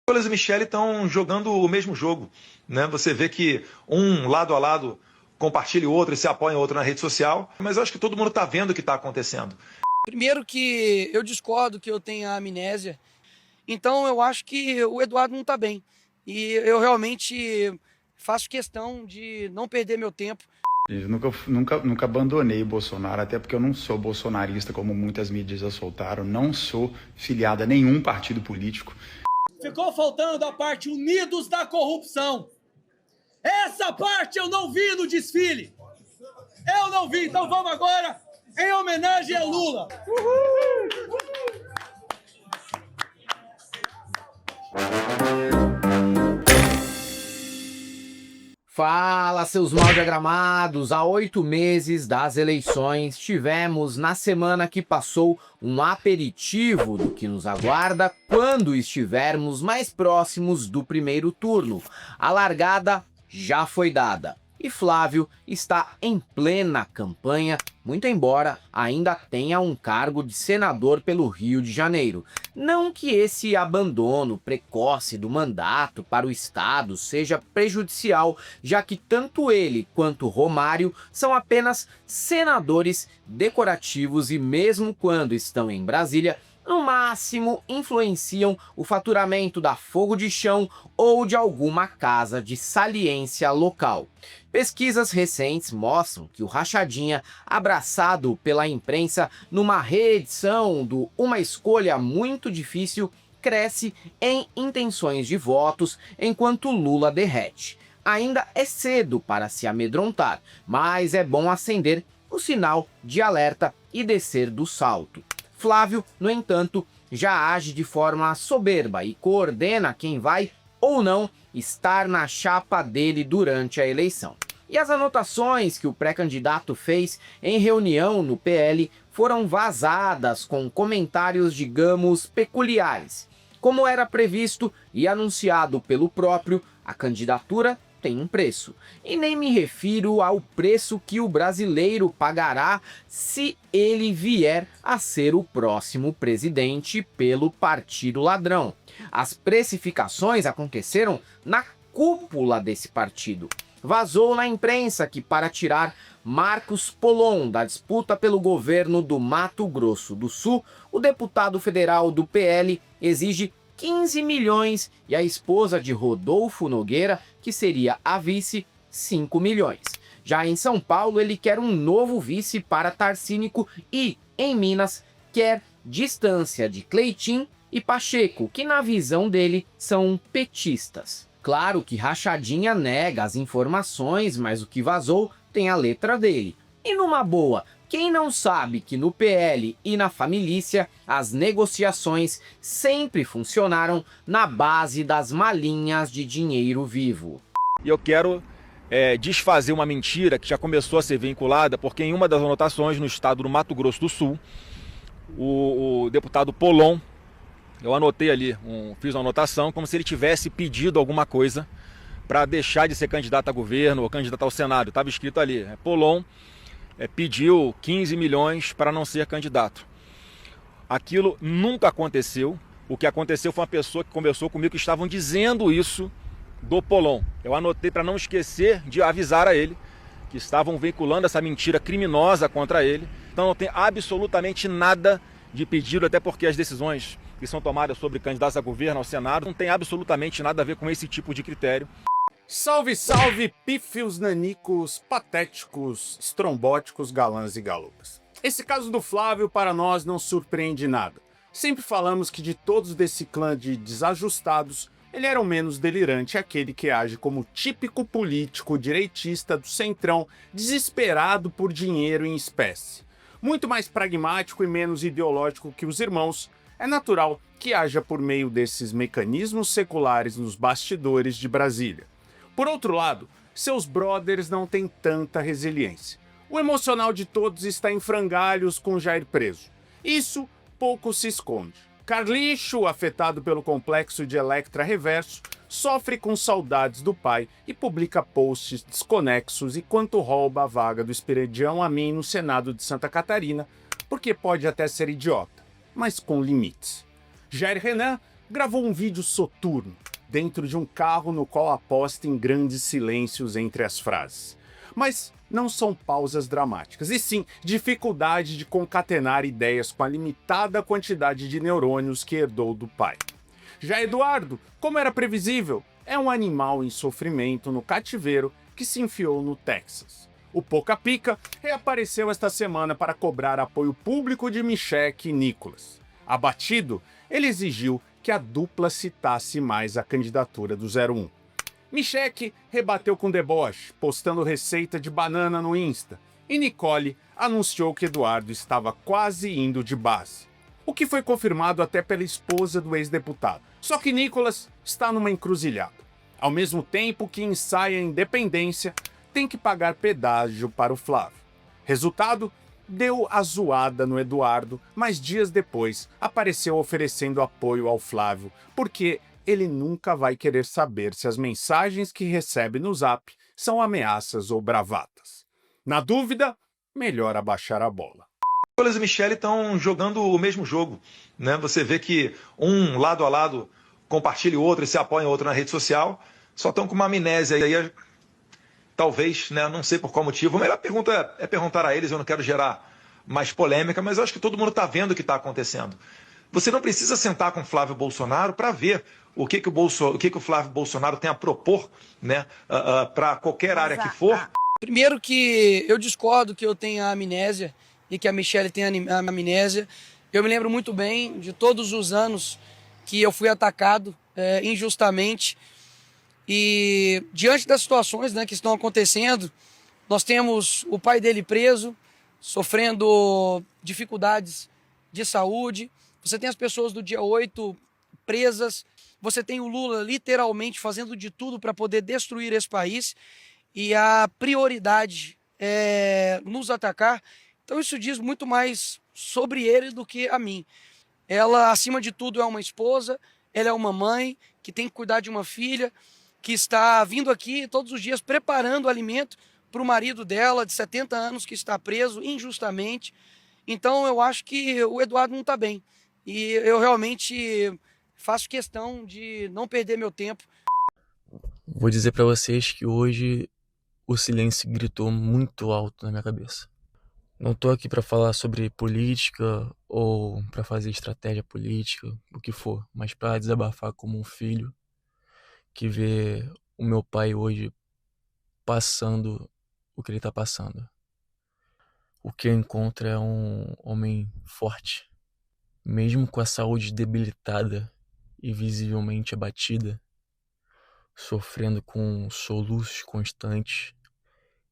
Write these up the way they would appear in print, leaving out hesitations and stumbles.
Nicolas e Michele estão jogando o mesmo jogo, né? Você vê que um lado a lado compartilha o outro e se apoia o outro na rede social, mas eu acho que todo mundo está vendo o que está acontecendo. Primeiro que eu discordo que eu tenha amnésia, então eu acho que o Eduardo não está bem. E eu realmente faço questão de não perder meu tempo. Eu nunca abandonei o Bolsonaro, até porque eu não sou bolsonarista, como muitas mídias já soltaram, não sou filiado a nenhum partido político. Ficou faltando a parte Unidos da Corrupção. Essa parte eu não vi no desfile. Eu não vi, então vamos agora em homenagem a Lula. Uhul! Fala, seus mal diagramados! Há 8 meses das eleições, tivemos na semana que passou um aperitivo do que nos aguarda quando estivermos mais próximos do primeiro turno. A largada já foi dada. E Flávio está em plena campanha, muito embora ainda tenha um cargo de senador pelo Rio de Janeiro. Não que esse abandono precoce do mandato para o Estado seja prejudicial, já que tanto ele quanto Romário são apenas senadores decorativos e mesmo quando estão em Brasília, no máximo influenciam o faturamento da Fogo de Chão ou de alguma casa de saliência local. Pesquisas recentes mostram que o Rachadinha, abraçado pela imprensa numa reedição do Uma Escolha Muito Difícil, cresce em intenções de votos enquanto Lula derrete. Ainda é cedo para se amedrontar, mas é bom acender o sinal de alerta e descer do salto. Flávio, no entanto, já age de forma soberba e coordena quem vai ou não estar na chapa dele durante a eleição. E as anotações que o pré-candidato fez em reunião no PL foram vazadas com comentários, digamos, peculiares. Como era previsto e anunciado pelo próprio, a candidatura tem um preço. E nem me refiro ao preço que o brasileiro pagará se ele vier a ser o próximo presidente pelo Partido Ladrão. As precificações aconteceram na cúpula desse partido. Vazou na imprensa que, para tirar Marcos Polon da disputa pelo governo do Mato Grosso do Sul, o deputado federal do PL exige 15 milhões e a esposa de Rodolfo Nogueira, que seria a vice, 5 milhões. Já em São Paulo, ele quer um novo vice para Tarcínico e, em Minas, quer distância de Cleitinho e Pacheco, que na visão dele são petistas. Claro que Rachadinha nega as informações, mas o que vazou tem a letra dele. E numa boa, quem não sabe que no PL e na família as negociações sempre funcionaram na base das malinhas de dinheiro vivo? E eu quero desfazer uma mentira que já começou a ser vinculada, porque em uma das anotações no estado do Mato Grosso do Sul, o deputado Polon, eu anotei ali, fiz uma anotação como se ele tivesse pedido alguma coisa para deixar de ser candidato a governo ou candidato ao Senado. Estava escrito ali, Polon pediu 15 milhões para não ser candidato. Aquilo nunca aconteceu. O que aconteceu foi uma pessoa que conversou comigo que estavam dizendo isso do Polon. Eu anotei para não esquecer de avisar a ele que estavam vinculando essa mentira criminosa contra ele. Então não tem absolutamente nada de pedido, até porque as decisões que são tomadas sobre candidatos a governo, ao Senado, não tem absolutamente nada a ver com esse tipo de critério. Salve, salve, pífios, nanicos, patéticos, estrombóticos, galãs e galopas. Esse caso do Flávio para nós não surpreende nada. Sempre falamos que de todos desse clã de desajustados, ele era o menos delirante, aquele que age como típico político direitista do centrão, desesperado por dinheiro em espécie. Muito mais pragmático e menos ideológico que os irmãos, é natural que haja por meio desses mecanismos seculares nos bastidores de Brasília. Por outro lado, seus brothers não têm tanta resiliência. O emocional de todos está em frangalhos com Jair preso. Isso pouco se esconde. Carlicho, afetado pelo complexo de Electra Reverso, sofre com saudades do pai e publica posts desconexos enquanto rouba a vaga do Esperidião Amin no Senado de Santa Catarina, porque pode até ser idiota, mas com limites. Jair Renan gravou um vídeo soturno, dentro de um carro no qual aposta em grandes silêncios entre as frases. Mas não são pausas dramáticas, e sim dificuldade de concatenar ideias com a limitada quantidade de neurônios que herdou do pai. Já Eduardo, como era previsível, é um animal em sofrimento no cativeiro que se enfiou no Texas. O Poca Pica reapareceu esta semana para cobrar apoio público de Michele e Nicolas. Abatido, ele exigiu que a dupla citasse mais a candidatura do 01. Michele rebateu com deboche, postando receita de banana no Insta, e Nicole anunciou que Eduardo estava quase indo de base, o que foi confirmado até pela esposa do ex-deputado. Só que Nicolas está numa encruzilhada. Ao mesmo tempo que ensaia a independência, tem que pagar pedágio para o Flávio. Resultado, deu a zoada no Eduardo, mas dias depois apareceu oferecendo apoio ao Flávio, porque ele nunca vai querer saber se as mensagens que recebe no Zap são ameaças ou bravatas. Na dúvida, melhor abaixar a bola. Nicolas e Michele estão jogando o mesmo jogo, né? Você vê que um lado a lado compartilha o outro e se apoia o outro na rede social, só estão com uma amnésia aí, talvez, né? Não sei por qual motivo. A melhor pergunta é perguntar a eles, eu não quero gerar mais polêmica, mas eu acho que todo mundo está vendo o que está acontecendo. Você não precisa sentar com Flávio Bolsonaro para ver o que o Flávio Bolsonaro tem a propor, né, para qualquer área que for. Primeiro que eu discordo que eu tenha amnésia e que a Michele tenha amnésia. Eu me lembro muito bem de todos os anos que eu fui atacado injustamente. E diante das situações, né, que estão acontecendo, nós temos o pai dele preso, sofrendo dificuldades de saúde. Você tem as pessoas do dia 8 presas. Você tem o Lula literalmente fazendo de tudo para poder destruir esse país. E a prioridade é nos atacar. Então isso diz muito mais sobre ele do que a mim. Ela, acima de tudo, é uma esposa. Ela é uma mãe que tem que cuidar de uma filha, que está vindo aqui todos os dias preparando alimento para o marido dela, de 70 anos, que está preso injustamente. Então eu acho que o Eduardo não está bem. E eu realmente faço questão de não perder meu tempo. Vou dizer para vocês que hoje o silêncio gritou muito alto na minha cabeça. Não tô aqui para falar sobre política ou para fazer estratégia política, o que for, mas para desabafar como um filho que vê o meu pai hoje passando o que ele tá passando. O que eu encontro é um homem forte, mesmo com a saúde debilitada e visivelmente abatida, sofrendo com soluços constantes,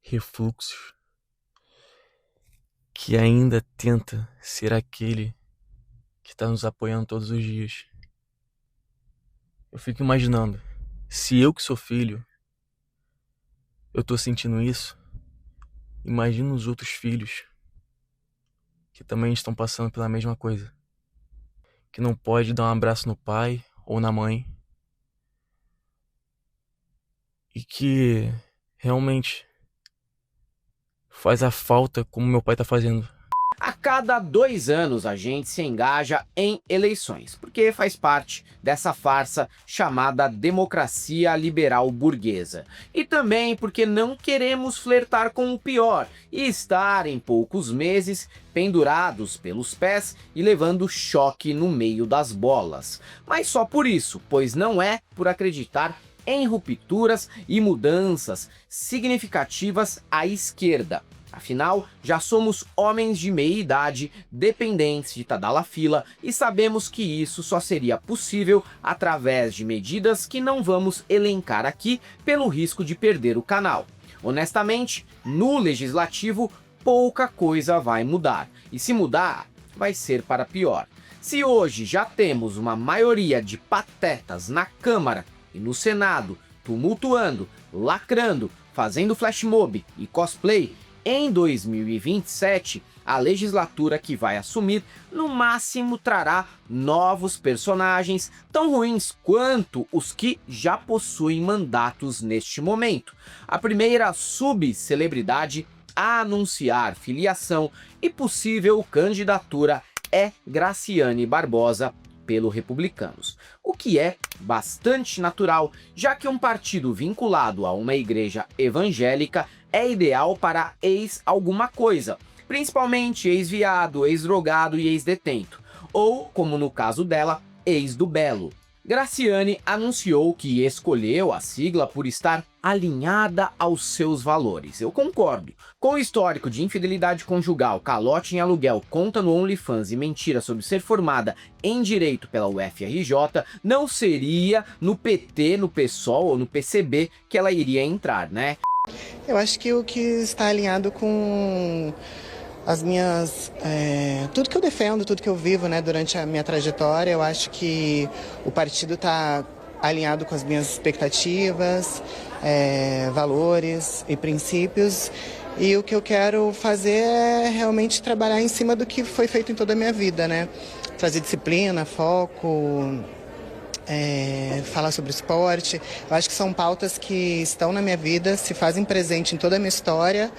refluxos, que ainda tenta ser aquele que está nos apoiando todos os dias. Eu fico imaginando, se eu que sou filho, eu tô sentindo isso, imagina os outros filhos que também estão passando pela mesma coisa, que não pode dar um abraço no pai ou na mãe e que realmente faz a falta como meu pai tá fazendo. A cada 2 anos a gente se engaja em eleições, porque faz parte dessa farsa chamada democracia liberal burguesa. E também porque não queremos flertar com o pior e estar em poucos meses pendurados pelos pés e levando choque no meio das bolas. Mas só por isso, pois não é por acreditar em rupturas e mudanças significativas à esquerda. Afinal, já somos homens de meia idade, dependentes de Tadalafila, e sabemos que isso só seria possível através de medidas que não vamos elencar aqui pelo risco de perder o canal. Honestamente, no legislativo, pouca coisa vai mudar, e se mudar, vai ser para pior. Se hoje já temos uma maioria de patetas na Câmara e no Senado, tumultuando, lacrando, fazendo flashmob e cosplay, em 2027, a legislatura que vai assumir, no máximo trará novos personagens tão ruins quanto os que já possuem mandatos neste momento. A primeira subcelebridade a anunciar filiação e possível candidatura é Graciane Barbosa, pelo Republicanos, o que é bastante natural, já que um partido vinculado a uma igreja evangélica é ideal para ex-alguma coisa, principalmente ex-viado, ex-drogado e ex-detento, ou, como no caso dela, ex do Belo. Graciane anunciou que escolheu a sigla por estar alinhada aos seus valores. Eu concordo. Com o histórico de infidelidade conjugal, calote em aluguel, conta no OnlyFans e mentira sobre ser formada em Direito pela UFRJ, não seria no PT, no PSOL ou no PCB que ela iria entrar, né? Eu acho que o que está alinhado com as minhas... tudo que eu defendo, tudo que eu vivo, né, durante a minha trajetória, eu acho que o partido está alinhado com as minhas expectativas, valores e princípios. E o que eu quero fazer é realmente trabalhar em cima do que foi feito em toda a minha vida, né? Trazer disciplina, foco... falar sobre esporte. Eu acho que são pautas que estão na minha vida, se fazem presente em toda a minha história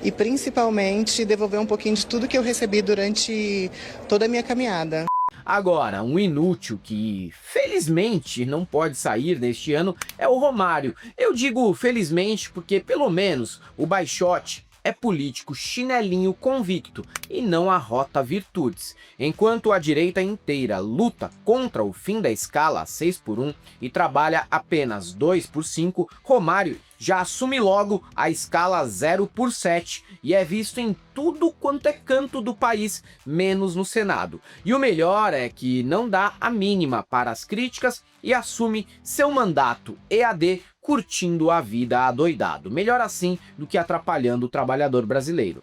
e principalmente devolver um pouquinho de tudo que eu recebi durante toda a minha caminhada. Agora, um inútil que, felizmente, não pode sair neste ano é o Romário. Eu digo felizmente porque, pelo menos, o Baixote é político chinelinho convicto e não arrota virtudes. Enquanto a direita inteira luta contra o fim da escala 6x1 e trabalha apenas 2x5, Romário já assume logo a escala 0x7 e é visto em tudo quanto é canto do país, menos no Senado. E o melhor é que não dá a mínima para as críticas e assume seu mandato EAD curtindo a vida adoidado. Melhor assim do que atrapalhando o trabalhador brasileiro.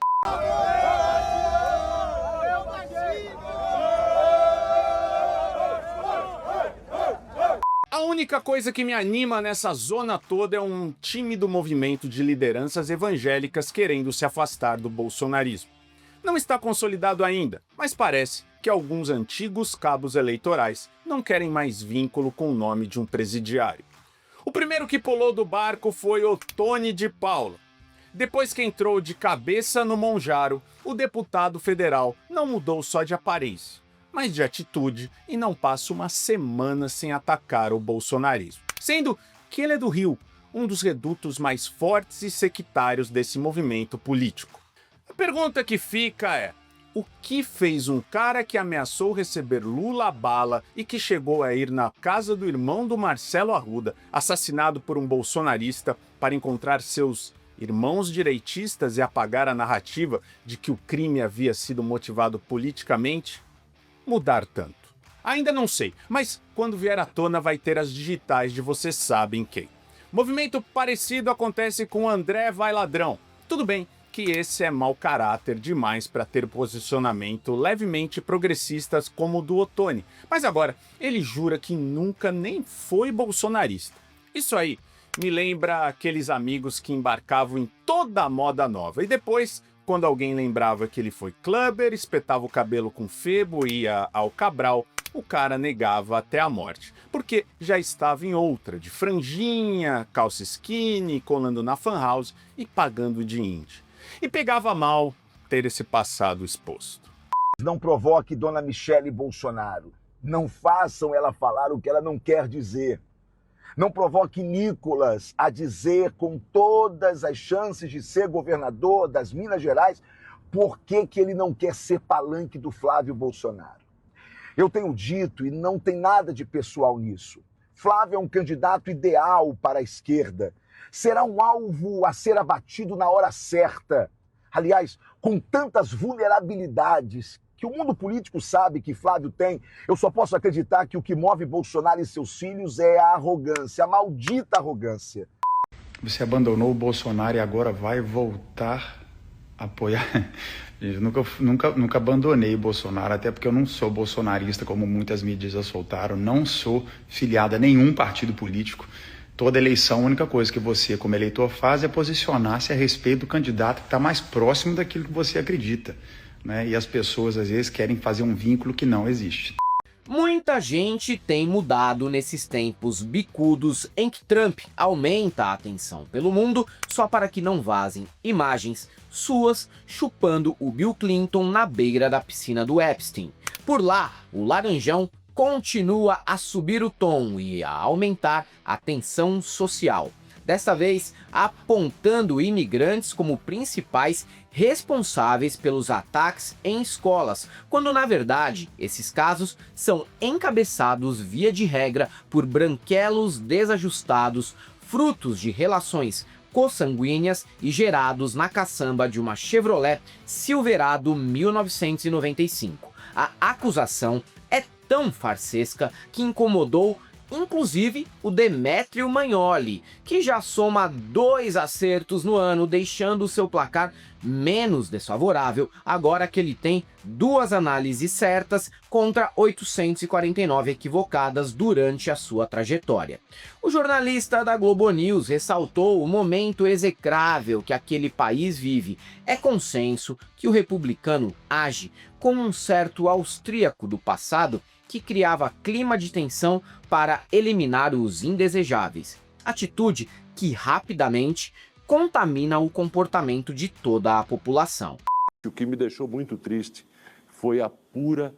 A única coisa que me anima nessa zona toda é um tímido movimento de lideranças evangélicas querendo se afastar do bolsonarismo. Não está consolidado ainda, mas parece que alguns antigos cabos eleitorais não querem mais vínculo com o nome de um presidiário. O primeiro que pulou do barco foi Ottoni de Paula. Depois que entrou de cabeça no Monjaro, o deputado federal não mudou só de aparência, mas de atitude e não passa uma semana sem atacar o bolsonarismo. Sendo que ele é do Rio, um dos redutos mais fortes e sectários desse movimento político. A pergunta que fica é: o que fez um cara que ameaçou receber Lula a bala e que chegou a ir na casa do irmão do Marcelo Arruda, assassinado por um bolsonarista, para encontrar seus irmãos direitistas e apagar a narrativa de que o crime havia sido motivado politicamente, mudar tanto? Ainda não sei, mas quando vier à tona vai ter as digitais de vocês sabem quem. Movimento parecido acontece com André Vai Ladrão. Tudo bem que esse é mau caráter demais para ter posicionamento levemente progressistas como o do Ottoni, mas agora ele jura que nunca nem foi bolsonarista. Isso aí me lembra aqueles amigos que embarcavam em toda a moda nova e depois, quando alguém lembrava que ele foi clubber, espetava o cabelo com febo e ia ao Cabral, o cara negava até a morte, porque já estava em outra, de franjinha, calça skinny, colando na fan house e pagando de indie. E pegava mal ter esse passado exposto. Não provoque Dona Michele Bolsonaro. Não façam ela falar o que ela não quer dizer. Não provoque Nicolas a dizer com todas as chances de ser governador das Minas Gerais por que ele não quer ser palanque do Flávio Bolsonaro. Eu tenho dito, e não tem nada de pessoal nisso, Flávio é um candidato ideal para a esquerda. Será um alvo a ser abatido na hora certa. Aliás, com tantas vulnerabilidades que o mundo político sabe que Flávio tem, eu só posso acreditar que o que move Bolsonaro e seus filhos é a arrogância, a maldita arrogância. Você abandonou o Bolsonaro e agora vai voltar a apoiar? Eu nunca abandonei o Bolsonaro, até porque eu não sou bolsonarista, como muitas mídias já soltaram, não sou filiado a nenhum partido político. Toda eleição, a única coisa que você, como eleitor, faz é posicionar-se a respeito do candidato que está mais próximo daquilo que você acredita, né? E as pessoas, às vezes, querem fazer um vínculo que não existe. Muita gente tem mudado nesses tempos bicudos em que Trump aumenta a atenção pelo mundo só para que não vazem imagens suas chupando o Bill Clinton na beira da piscina do Epstein. Por lá, o Laranjão continua a subir o tom e a aumentar a tensão social. Desta vez, apontando imigrantes como principais responsáveis pelos ataques em escolas, quando na verdade esses casos são encabeçados via de regra por branquelos desajustados, frutos de relações consanguíneas e gerados na caçamba de uma Chevrolet Silverado 1995. A acusação é tão farsesca que incomodou inclusive o Demetrio Magnoli, que já soma 2 acertos no ano, deixando seu placar menos desfavorável, agora que ele tem 2 análises certas contra 849 equivocadas durante a sua trajetória. O jornalista da Globo News ressaltou o momento execrável que aquele país vive. É consenso que o republicano age como um certo austríaco do passado que criava clima de tensão para eliminar os indesejáveis, atitude que rapidamente contamina o comportamento de toda a população. O que me deixou muito triste foi a pura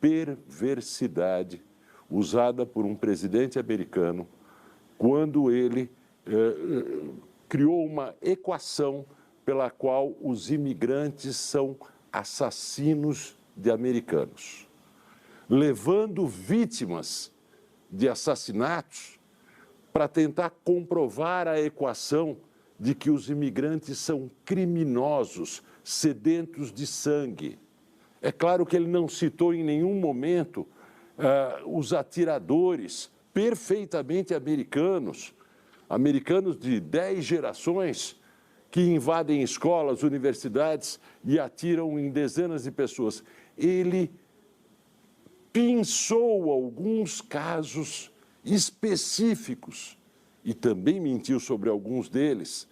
perversidade usada por um presidente americano quando ele criou uma equação pela qual os imigrantes são assassinos de americanos, levando vítimas de assassinatos para tentar comprovar a equação de que os imigrantes são criminosos, sedentos de sangue. É claro que ele não citou em nenhum momento os atiradores perfeitamente americanos de 10 gerações que invadem escolas, universidades e atiram em dezenas de pessoas. Ele pensou alguns casos específicos e também mentiu sobre alguns deles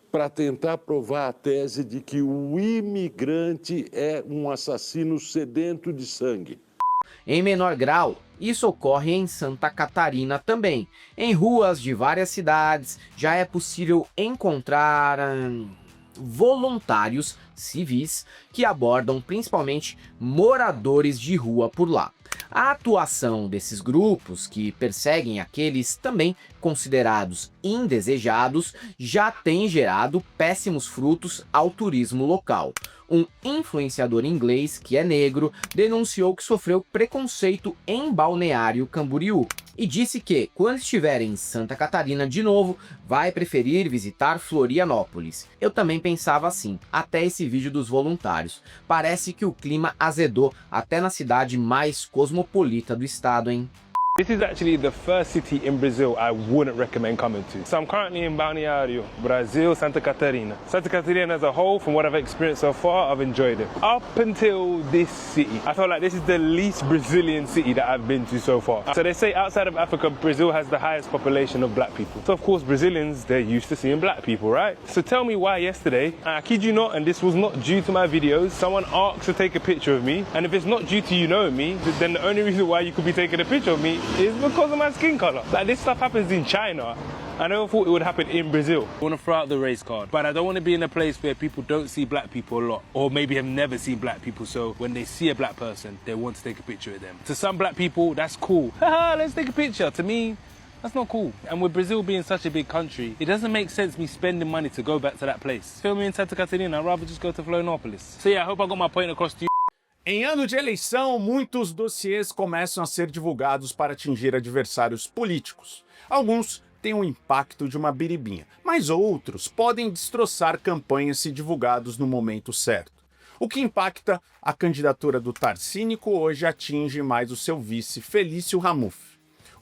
para tentar provar a tese de que o imigrante é um assassino sedento de sangue. Em menor grau, isso ocorre em Santa Catarina também. Em ruas de várias cidades já é possível encontrar voluntários civis que abordam principalmente moradores de rua por lá. A atuação desses grupos, que perseguem aqueles também considerados indesejados, já tem gerado péssimos frutos ao turismo local. Um influenciador inglês, que é negro, denunciou que sofreu preconceito em Balneário Camboriú e disse que, quando estiver em Santa Catarina de novo, vai preferir visitar Florianópolis. Eu também pensava assim, até esse vídeo dos voluntários. Parece que o clima azedou até na cidade mais cosmopolita do estado, hein? This is actually the first city in Brazil I wouldn't recommend coming to. So I'm currently in Balneário, Brazil, Santa Catarina. Santa Catarina as a whole, from what I've experienced so far, I've enjoyed it. Up until this city, I feel like this is the least Brazilian city that I've been to so far. So they say outside of Africa, Brazil has the highest population of black people. So of course Brazilians, they're used to seeing black people, right? So tell me why yesterday, I kid you not, and this was not due to my videos, someone asked to take a picture of me, and if it's not due to you knowing me, then the only reason why you could be taking a picture of me is because of my skin color. Like, this stuff happens in China. I never thought it would happen in Brazil. I want to throw out the race card, but I don't want to be in a place where people don't see black people a lot, or maybe have never seen black people, so when they see a black person, they want to take a picture of them. To some black people, that's cool. Haha, let's take a picture. To me, that's not cool. And with Brazil being such a big country, it doesn't make sense me spending money to go back to that place. Film me in Santa Catarina, I'd rather just go to Florianópolis. So yeah, I hope I got my point across to you. Em ano de eleição, muitos dossiês começam a ser divulgados para atingir adversários políticos. Alguns têm o impacto de uma biribinha, mas outros podem destroçar campanhas se divulgados no momento certo. O que impacta a candidatura do Tarcínico hoje atinge mais o seu vice, Felício Ramuf.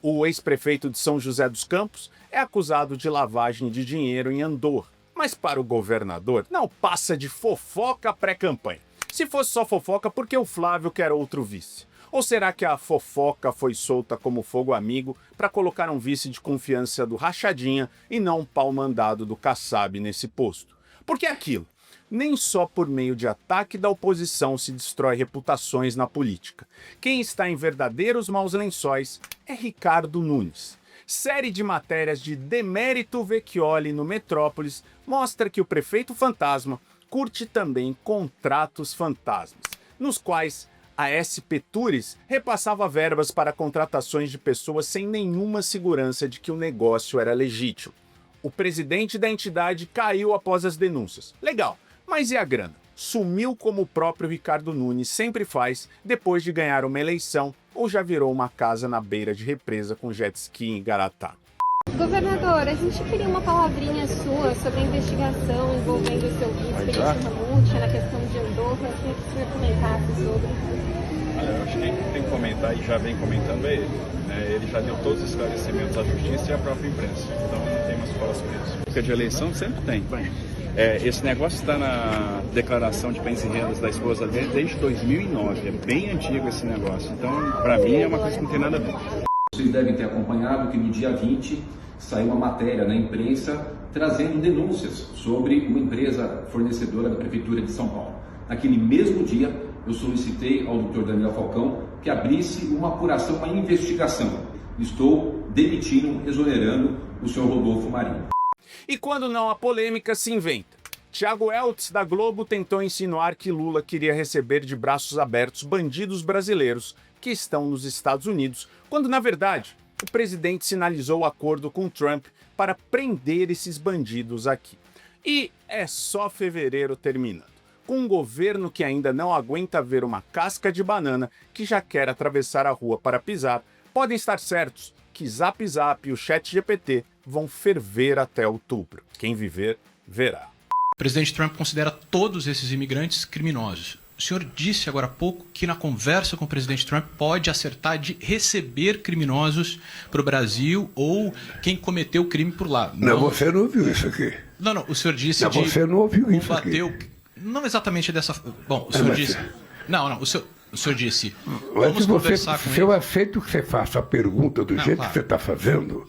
O ex-prefeito de São José dos Campos é acusado de lavagem de dinheiro em Andorra, mas para o governador não passa de fofoca pré-campanha. Se fosse só fofoca, por que o Flávio quer outro vice? Ou será que a fofoca foi solta como fogo amigo para colocar um vice de confiança do Rachadinha e não um pau mandado do Kassab nesse posto? Porque é aquilo, nem só por meio de ataque da oposição se destrói reputações na política. Quem está em verdadeiros maus lençóis é Ricardo Nunes. Série de matérias de Demérito Vecchioli no Metrópolis mostra que o prefeito fantasma curte também contratos fantasmas, nos quais A SP Tours repassava verbas para contratações de pessoas sem nenhuma segurança de que o negócio era legítimo. O presidente da entidade caiu após as denúncias. Legal, mas e a grana? Sumiu como o próprio Ricardo Nunes sempre faz depois de ganhar uma eleição ou já virou uma casa na beira de represa com jet ski em Garatá. Governador, a gente queria uma palavrinha sua sobre a investigação envolvendo o seu vice, Felipe Ramute, na questão de Andorra. Eu queria que o senhor comentasse sobre. Olha, eu acho que quem tem que comentar e já vem comentando é ele. Ele já deu todos os esclarecimentos à justiça e à própria imprensa. Então não tem mais o que falar sobre isso. Porque de eleição sempre tem. Esse negócio está na declaração de bens e rendas da esposa dele desde 2009. É bem antigo esse negócio. Então, para mim, é uma coisa que não tem nada a ver. Vocês devem ter acompanhado que no dia 20 saiu uma matéria na imprensa trazendo denúncias sobre uma empresa fornecedora da Prefeitura de São Paulo. Naquele mesmo dia, eu solicitei ao Dr. Daniel Falcão que abrisse uma apuração, uma investigação. Estou demitindo, exonerando o senhor Rodolfo Marinho. E quando não há polêmica, se inventa. Thiago Eltz, da Globo, tentou insinuar que Lula queria receber de braços abertos bandidos brasileiros que estão nos Estados Unidos, quando, na verdade, o presidente sinalizou o acordo com Trump para prender esses bandidos aqui. E é só fevereiro terminando, com um governo que ainda não aguenta ver uma casca de banana que já quer atravessar a rua para pisar. Podem estar certos que Zap Zap e o ChatGPT vão ferver até outubro. Quem viver, verá. O presidente Trump considera todos esses imigrantes criminosos. O senhor disse agora há pouco que na conversa com o presidente Trump pode acertar de receber criminosos para o Brasil ou quem cometeu o crime por lá. Não, você não ouviu isso aqui. Não, o senhor disse não, você não ouviu isso aqui. Não exatamente dessa... Bom, o senhor disse... Não, o senhor disse... Vamos conversar com ele. Se eu aceito que você faça a pergunta do jeito que você está fazendo,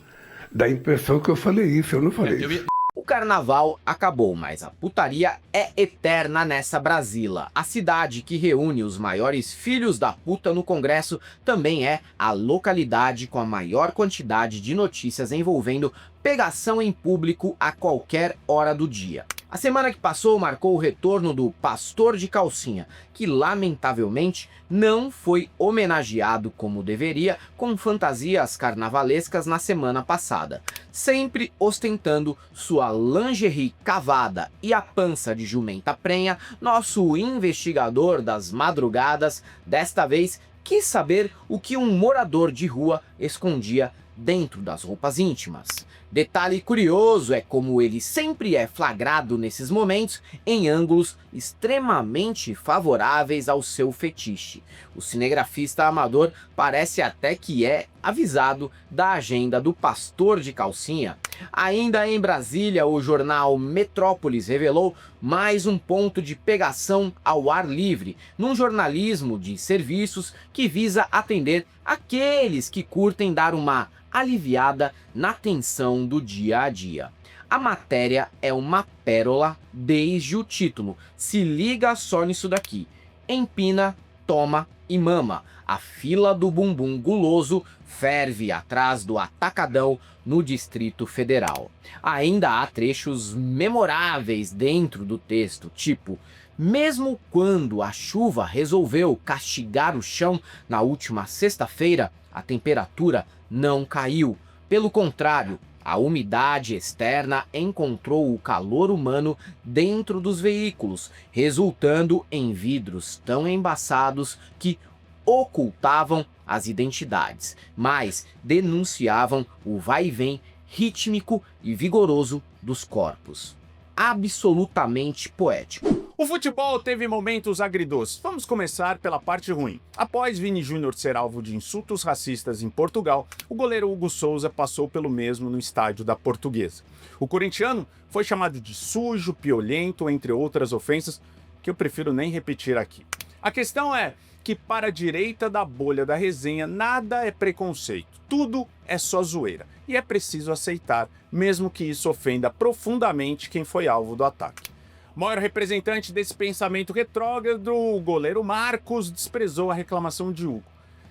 dá a impressão que eu falei isso, eu não falei isso. O carnaval acabou, mas a putaria é eterna nessa Brasília. A cidade que reúne os maiores filhos da puta no Congresso também é a localidade com a maior quantidade de notícias envolvendo pegação em público a qualquer hora do dia. A semana que passou marcou o retorno do Pastor de Calcinha, que lamentavelmente não foi homenageado como deveria com fantasias carnavalescas na semana passada. Sempre ostentando sua lingerie cavada e a pança de jumenta prenha, nosso investigador das madrugadas desta vez quis saber o que um morador de rua escondia dentro das roupas íntimas. Detalhe curioso é como ele sempre é flagrado nesses momentos em ângulos extremamente favoráveis ao seu fetiche. O cinegrafista amador parece até que é avisado da agenda do Pastor de Calcinha. Ainda em Brasília, o jornal Metrópolis revelou mais um ponto de pegação ao ar livre, num jornalismo de serviços que visa atender aqueles que curtem dar uma aliviada na tensão do dia a dia. A matéria é uma pérola desde o título. Se liga só nisso daqui. Empina, toma e mama. A fila do bumbum guloso ferve atrás do atacadão no Distrito Federal. Ainda há trechos memoráveis dentro do texto, tipo: mesmo quando a chuva resolveu castigar o chão na última sexta-feira, a temperatura não caiu. Pelo contrário, a umidade externa encontrou o calor humano dentro dos veículos, resultando em vidros tão embaçados que ocultavam as identidades, mas denunciavam o vai-vem rítmico e vigoroso dos corpos. Absolutamente poético. O futebol teve momentos agridoces. Vamos começar pela parte ruim. Após Vini Júnior ser alvo de insultos racistas em Portugal, o goleiro Hugo Souza passou pelo mesmo no estádio da Portuguesa. O corintiano foi chamado de sujo, piolento, entre outras ofensas que eu prefiro nem repetir aqui. A questão é que para a direita da bolha da resenha nada é preconceito, tudo é só zoeira. E é preciso aceitar, mesmo que isso ofenda profundamente quem foi alvo do ataque. O maior representante desse pensamento retrógrado, o goleiro Marcos, desprezou a reclamação de Hugo.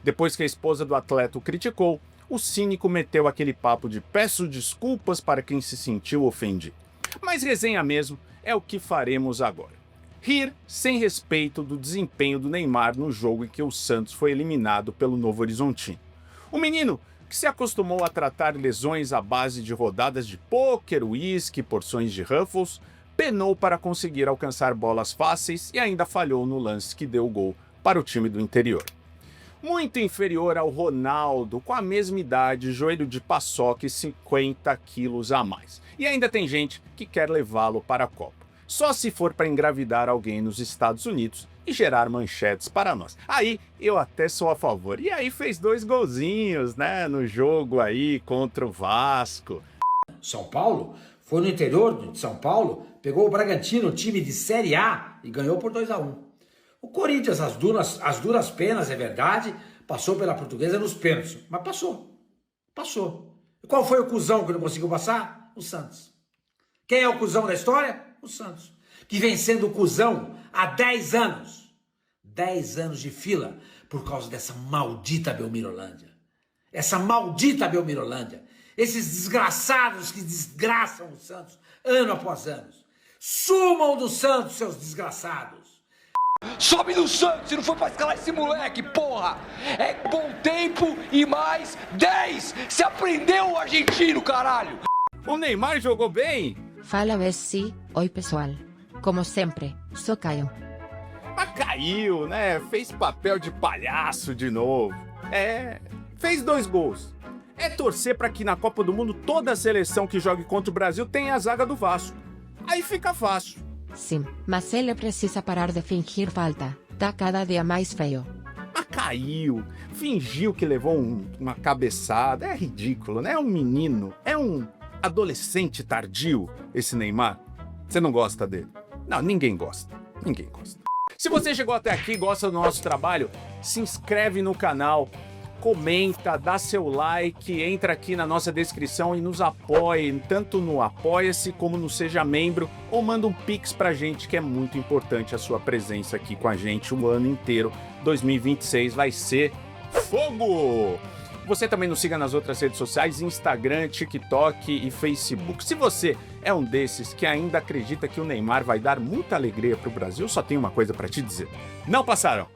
Depois que a esposa do atleta o criticou, o cínico meteu aquele papo de peço desculpas para quem se sentiu ofendido. Mas resenha mesmo é o que faremos agora. rir sem respeito do desempenho do Neymar no jogo em que o Santos foi eliminado pelo Novo Horizontino. O menino, que se acostumou a tratar lesões à base de rodadas de pôquer, uísque e porções de Ruffles, penou para conseguir alcançar bolas fáceis e ainda falhou no lance que deu o gol para o time do interior. Muito inferior ao Ronaldo, com a mesma idade, joelho de paçoca e 50 quilos a mais. E ainda tem gente que quer levá-lo para a Copa. Só se for para engravidar alguém nos Estados Unidos e gerar manchetes para nós. Aí eu até sou a favor. E aí fez 2 golzinhos, né, no jogo aí contra o Vasco. São Paulo foi no interior de São Paulo, pegou o Bragantino, time de Série A, e ganhou por 2-1. O Corinthians, as duras penas, é verdade, passou pela Portuguesa nos pênaltis, mas passou. Passou. E qual foi o cuzão que não conseguiu passar? O Santos. Quem é o cuzão da história? O Santos. Que vem sendo o cuzão há 10 anos. 10 anos de fila por causa dessa maldita Belmirolândia. Essa maldita Belmirolândia. Esses desgraçados que desgraçam o Santos ano após ano. Sumam do Santos, seus desgraçados. Sobe no Santos, se não for pra escalar esse moleque, porra! É bom tempo e mais 10! Se aprendeu o argentino, caralho! O Neymar jogou bem? Fala Messi, oi pessoal. Como sempre, só Caio. Mas caiu, né? Fez papel de palhaço de novo. Fez 2 gols. É torcer para que na Copa do Mundo toda a seleção que jogue contra o Brasil tenha a zaga do Vasco. Aí fica fácil. Sim, mas ele precisa parar de fingir falta. Tá cada dia mais feio. Mas caiu. Fingiu que levou uma cabeçada. É ridículo, né? É um menino. É um adolescente tardio, esse Neymar. Você não gosta dele? Não, ninguém gosta. Ninguém gosta. Se você chegou até aqui e gosta do nosso trabalho, se inscreve no canal, comenta, dá seu like, entra aqui na nossa descrição e nos apoie, tanto no Apoia-se como no Seja Membro, ou manda um Pix pra gente, que é muito importante a sua presença aqui com a gente o ano inteiro. 2026 vai ser fogo! Você também nos siga nas outras redes sociais, Instagram, TikTok e Facebook. Se você é um desses que ainda acredita que o Neymar vai dar muita alegria pro Brasil, só tenho uma coisa pra te dizer. Não passaram!